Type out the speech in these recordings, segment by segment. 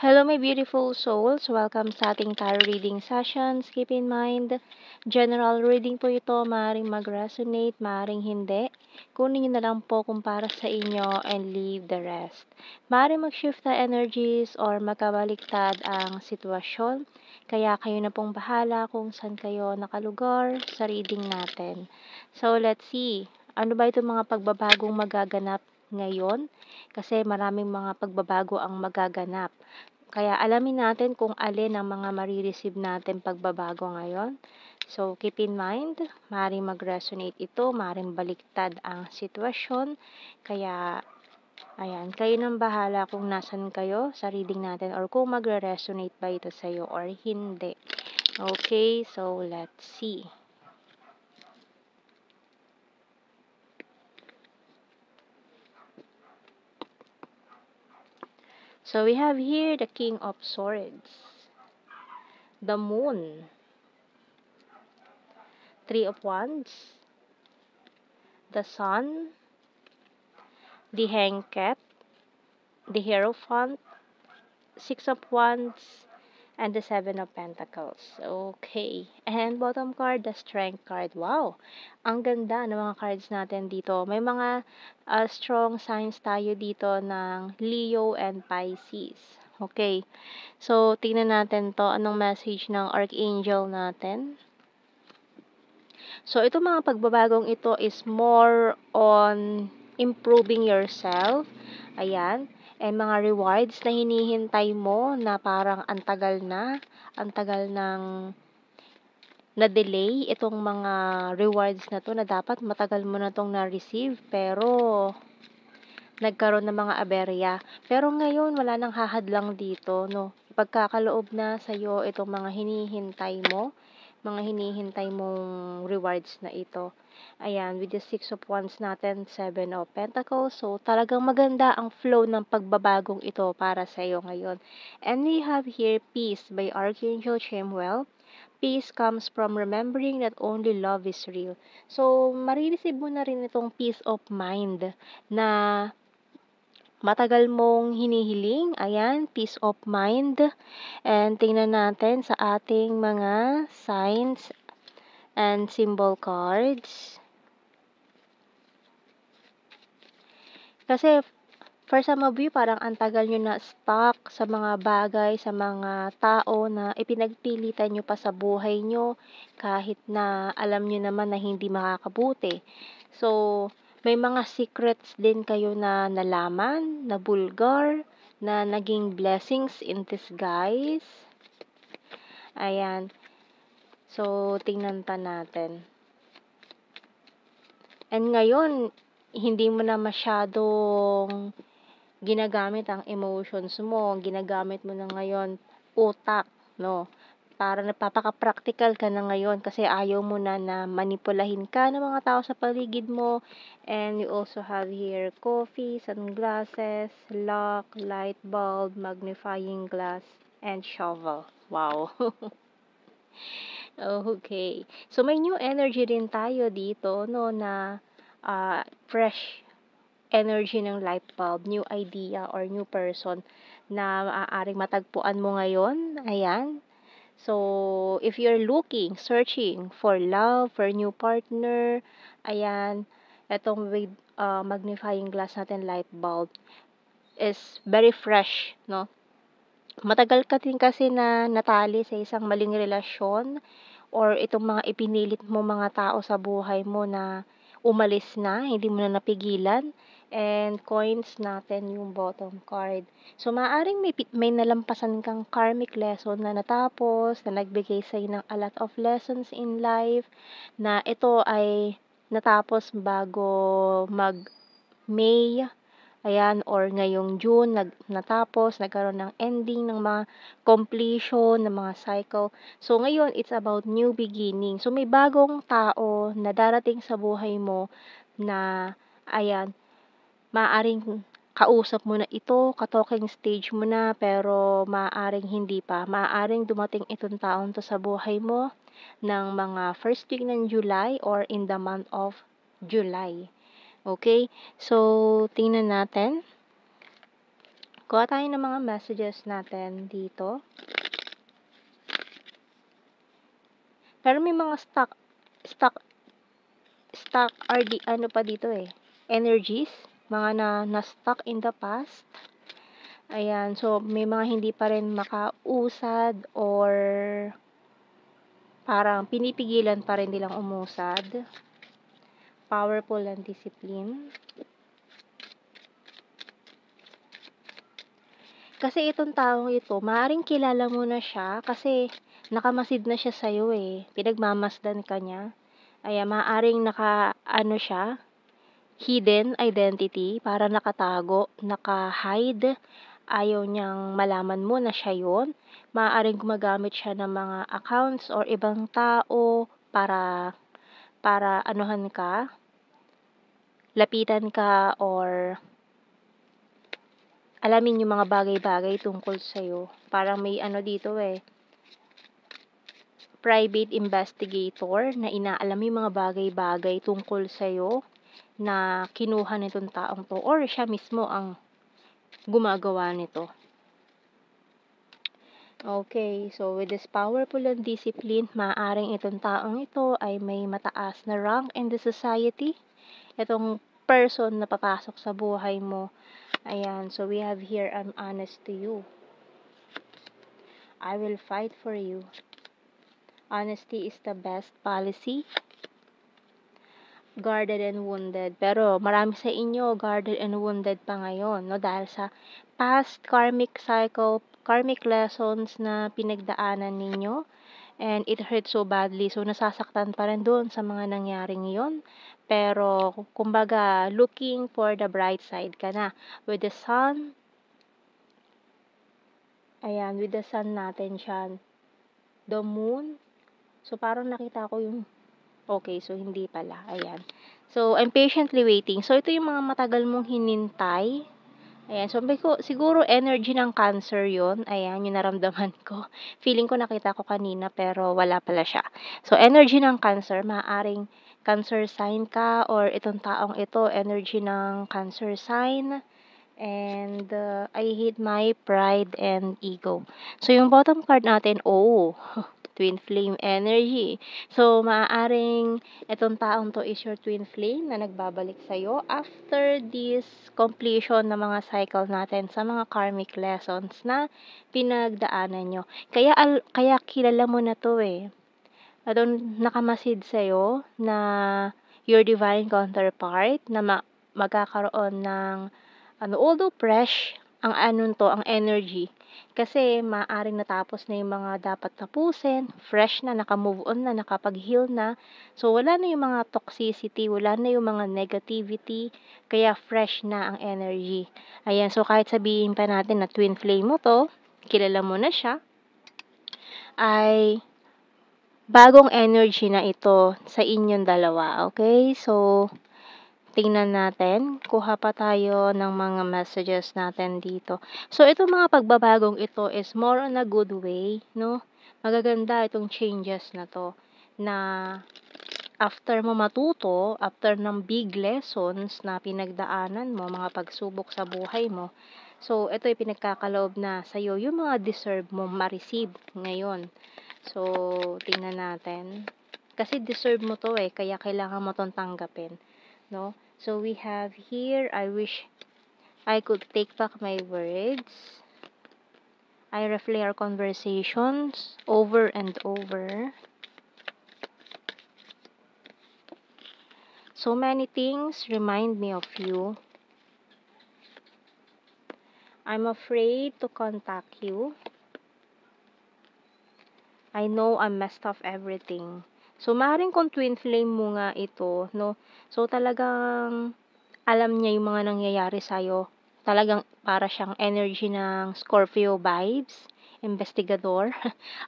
Hello, my beautiful souls. Welcome sa ating tarot reading sessions. Keep in mind, general reading po ito. Maaaring mag-resonate, maaaring hindi. Kunin nyo na lang po kung para sa inyo and leave the rest. Maaaring mag-shift na energies or magkabaliktad ang sitwasyon. Kaya kayo na pong bahala kung saan kayo nakalugar sa reading natin. So, let's see. Ano ba itong mga pagbabagong magaganap ngayon? Kasi maraming mga pagbabago ang magaganap. Kaya alamin natin kung alin ang mga marireceive natin pagbabago ngayon. So, keep in mind, maaaring mag-resonate ito, maaaring baliktad ang sitwasyon. Kaya, ayan, kayo nang bahala kung nasan kayo sa reading natin or kung magre-resonate ba ito sa'yo or hindi. Okay, so let's see. So, we have here the King of Swords, the Moon, Three of Wands, the Sun, the Hanged, the Hierophant, Six of Wands, and the Seven of Pentacles. Okay. And bottom card, the Strength card. Wow! Ang ganda ng mga cards natin dito. May mga strong signs tayo dito ng Leo and Pisces. Okay. So, tingnan natin to. Anong message ng Archangel natin? So, itong mga pagbabagong ito is more on improving yourself. Ayan. And mga rewards na hinihintay mo na parang antagal ng na-delay itong mga rewards na to na dapat matagal mo na tong na-receive pero nagkaroon ng mga aberya. Pero ngayon wala nang hahadlang dito, no. Ipagkakaloob na sa iyo itong mga hinihintay mong rewards na ito. Ayan, with the Six of Wands natin, Seven of Pentacles. So, talagang maganda ang flow ng pagbabagong ito para sa iyo ngayon. And we have here Peace by Archangel Chamuel. Peace comes from remembering that only love is real. So, marireceive mo na rin itong peace of mind na matagal mong hinihiling. Ayan, peace of mind. And tingnan natin sa ating mga signs and symbol cards. Kasi for some of you, parang antagal nyo na stuck sa mga bagay, sa mga tao na ipinagpilitan nyo pa sa buhay nyo kahit na alam nyo naman na hindi makakabuti. So, may mga secrets din kayo na nalaman, na vulgar, na naging blessings in disguise. Ayan. So, tingnan pa natin. And ngayon, hindi mo na masyadong ginagamit ang emotions mo, ginagamit mo na ngayon utak, no? Para napapaka-practical ka na ngayon kasi ayaw mo na na manipulahin ka ng mga tao sa paligid mo. And you also have here coffee, sunglasses, lock, light bulb, magnifying glass, and shovel. Wow! Okay. So, may new energy din tayo dito, no, na fresh energy ng light bulb, new idea or new person na maaaring matagpuan mo ngayon. Ayan. So, if you're searching for love, for new partner, ayan, etong with magnifying glass natin, light bulb, is very fresh, no? Matagal ka din kasi na natali sa isang maling relasyon or itong mga ipinilit mo mga tao sa buhay mo na umalis na, hindi mo na napigilan. And coins natin yung bottom card. So, maaaring may nalampasan kang karmic lesson na natapos, na nagbigay sa'yo ng a lot of lessons in life, na ito ay natapos bago mag-May, ayan, or ngayong June, natapos, nagkaroon ng ending, ng mga completion, ng mga cycle. So, ngayon, it's about new beginning. So, may bagong tao na darating sa buhay mo na, ayan, maaaring kausap mo na ito, ka-talking stage mo na, pero maaaring hindi pa. Maaaring dumating itong taon to sa buhay mo ng mga first week ng July or in the month of July. Okay? So, tingnan natin Kuha tayo ng mga messages natin dito. Pero may mga stuck ano pa dito energies, mga na-stuck in the past. Ayan, so may mga hindi pa rin makausad or parang pinipigilan pa rin nilang umusad. Powerful and discipline. Kasi itong taong ito, maaaring kilala mo na siya kasi nakamasid na siya sa'yo pinagmamasdan ka niya. Ayan, maaaring siya, hidden identity, para nakatago, naka-hide, ayaw niyang malaman mo na siya yun. Maaaring gumagamit siya ng mga accounts or ibang tao para anuhan ka, lapitan ka, or alamin yung mga bagay-bagay tungkol sa'yo. Parang may dito private investigator na inaalam yung mga bagay-bagay tungkol sa'yo na kinuha nitong taong to or siya mismo ang gumagawa nito. Okay, so with this powerful and discipline, maaaring itong taong ito ay may mataas na rank in the society. Itong person na papasok sa buhay mo. Ayan, so we have here, I'm honest to you. I will fight for you. Honesty is the best policy. Guarded and wounded. Pero marami sa inyo guarded and wounded pa ngayon, no? Dahil sa past karmic cycle, karmic lessons na pinagdaanan ninyo. And it hurts so badly. So, nasasaktan pa rin doon sa mga nangyaring yon. Pero, kumbaga, looking for the bright side ka na. With the sun, ayan, with the sun natin siya. The moon, so, parang nakita ko yung, okay, so, hindi pala. Ayan. So, I'm patiently waiting. So, ito yung mga matagal mong hinintay. Ayan. So, siguro energy ng Cancer yon. Ayan, yung naramdaman ko. Feeling ko nakita ko kanina, pero wala pala siya. So, energy ng Cancer, maaaring Cancer sign ka or itong taong ito, energy ng Cancer sign. And I hate my pride and ego. So, yung bottom card natin, twin flame energy. So, maaaring itong taong to is your twin flame na nagbabalik sa'yo after this completion ng mga cycle natin sa mga karmic lessons na pinagdaanan nyo. Kaya kilala mo na to nakamasid sa'yo na your divine counterpart na magkakaroon ng although fresh ang ang energy, kasi maaring natapos na yung mga dapat tapusin, fresh na, naka-move on na, nakapag-heal na. So, wala na yung mga toxicity, wala na yung mga negativity, kaya fresh na ang energy. Ayan, so kahit sabihin pa natin na twin flame mo to, kilala mo na siya, ay bagong energy na ito sa inyong dalawa, okay? So, tingnan natin. Kuha pa tayo ng mga messages natin dito. So, itong mga pagbabagong ito is more on a good way, no? Magaganda itong changes na to. Na after mo matuto, after ng big lessons na pinagdaanan mo, mga pagsubok sa buhay mo, so, ito ay pinagkakaloob na sa'yo yung mga deserve mo ma-receive ngayon. So, tingnan natin. Kasi deserve mo to kaya kailangan mo tong tanggapin. No? So, we have here, I wish I could take back my words. I replay our conversations over and over. So many things remind me of you. I'm afraid to contact you. I know I messed up everything. So, maaaring kung twin flame mo nga ito, no? So, talagang alam niya yung mga nangyayari sa'yo. Talagang para siyang energy ng Scorpio vibes, investigador.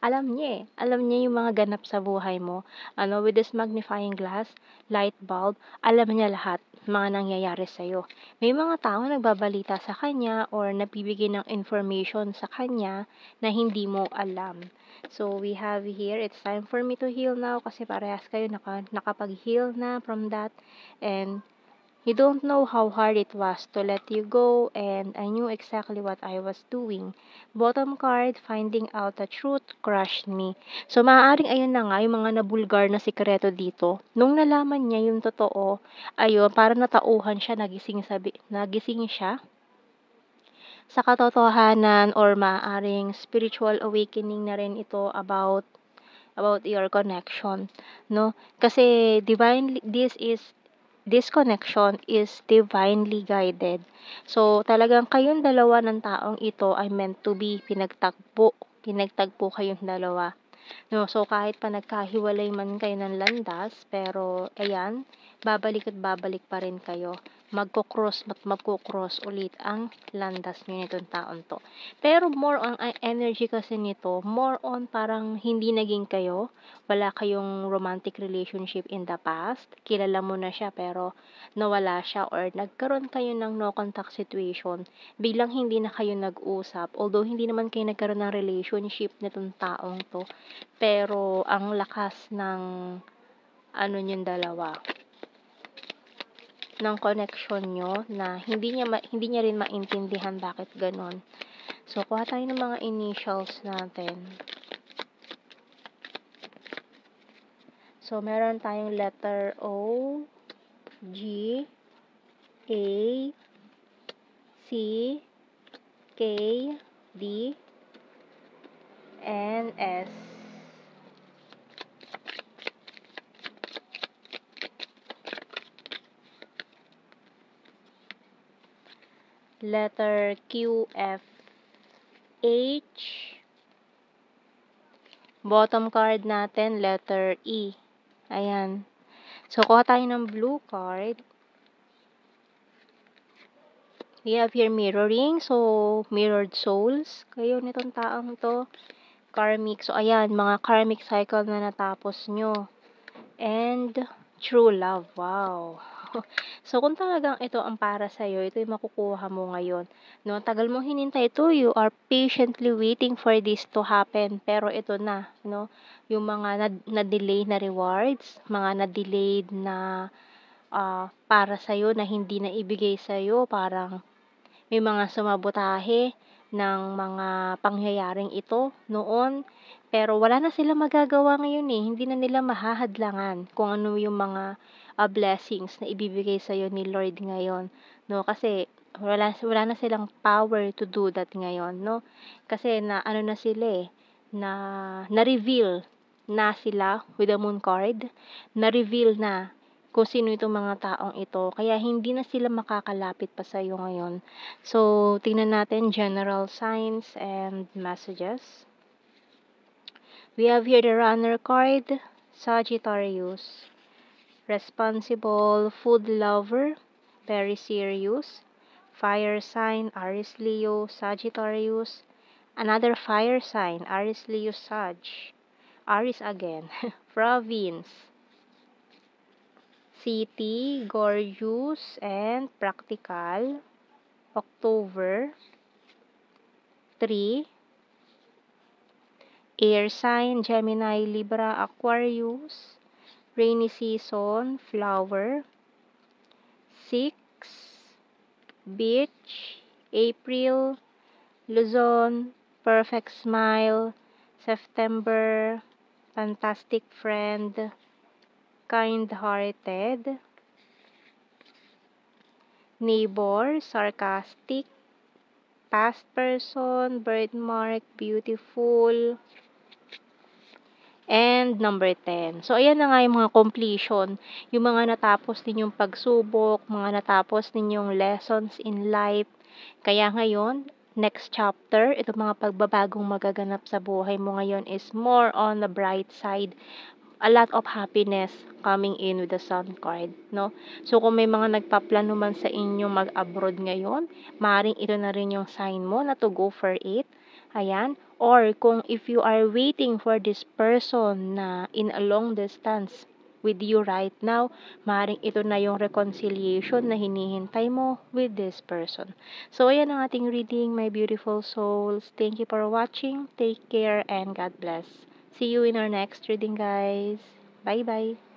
Alam niya Alam niya yung mga ganap sa buhay mo. With this magnifying glass, light bulb, alam niya lahat mga nangyayari sa'yo. May mga tao nagbabalita sa kanya or nabibigay ng information sa kanya na hindi mo alam. So, we have here, it's time for me to heal now kasi parehas kayo nakapag-heal na from that. And You don't know how hard it was to let you go, and I knew exactly what I was doing. Bottom card, finding out the truth crushed me. So, maaaring ayun na nga, yung mga nabulgar na sikreto dito. Nung nalaman niya yung totoo, ayun, para natauhan siya, nagising siya sa katotohanan, or maaaring spiritual awakening na rin ito about your connection, no? Kasi this connection is divinely guided. So, talagang kayong dalawa ng taong ito ay meant to be, pinagtagpo kayong dalawa. No, so kahit pa nagkahiwalay man kayo ng landas, pero ayan, babalik at babalik pa rin kayo. Magko-cross ulit ang landas niyo nitong taon to. Pero more on energy kasi nito, more on parang hindi naging kayo, wala kayong romantic relationship in the past. Kilala mo na siya pero nawala siya, or nagkaroon kayo ng no contact situation. Biglang hindi na kayo nag-usap. Although hindi naman kayo nagkaroon ng relationship nitong taong to, pero ang lakas ng ano niyong dalawa, ng connection niyo, na hindi niya rin maintindihan bakit gano'n. So, kuha tayo ng mga initials natin. So, meron tayong letter O, G, A, C, K, D, and S. Letter Q, F, H. Bottom card natin, letter E. Ayan. So, kuha tayo ng blue card. We have here mirroring. So, mirrored souls. Kayo nitong taong to. Karmic. So, ayan, mga karmic cycle na natapos nyo. And true love. Wow. So, kung talagang ito ang para sa'yo, ito yung makukuha mo ngayon. No, tagal mo hinintay ito. You are patiently waiting for this to happen. Pero ito na, no? Yung mga na-delay na rewards, mga na-delayed na para sa'yo, na hindi na ibigay sa'yo, parang may mga sumabotahe ng mga pangyayaring ito noon, pero wala na silang magagawa ngayon, hindi na nila mahahadlangan kung ano yung mga blessings na ibibigay sa'yo ni Lord ngayon, 'no? Kasi wala na silang power to do that ngayon, 'no? Kasi na ano na sila, na-reveal na sila with the Moon card, na-reveal na kung sino itong mga taong ito, kaya hindi na sila makakalapit pa sa'yo ngayon. So, tingnan natin general signs and messages. We have here the runner card, Sagittarius. Responsible, food lover, very serious. Fire sign, Aries, Leo, Sagittarius. Another fire sign, Aries, Leo, Sag. Aries again. Province. City, gorgeous, and practical. October. 3. Air sign, Gemini, Libra, Aquarius. Rainy season, flower. 6. Beach, April. Luzon, perfect smile. September, fantastic friend. Kind-hearted. Neighbor, sarcastic. Past person, birthmark, beautiful. And number 10. So, ayan na nga yung mga completion. Yung mga natapos ninyong pagsubok, mga natapos ninyong lessons in life. Kaya ngayon, next chapter, itong mga pagbabagong magaganap sa buhay mo ngayon is more on the bright side. A lot of happiness coming in with the Sun card, no? So, kung may mga nagpaplano man sa inyo mag-abroad ngayon, maaaring ito na rin yung sign mo na to go for it. Ayan. Or, kung if you are waiting for this person na in a long distance with you right now, maaaring ito na yung reconciliation na hinihintay mo with this person. So, ayan ang ating reading, my beautiful souls. Thank you for watching. Take care and God bless. See you in our next reading, guys. Bye-bye.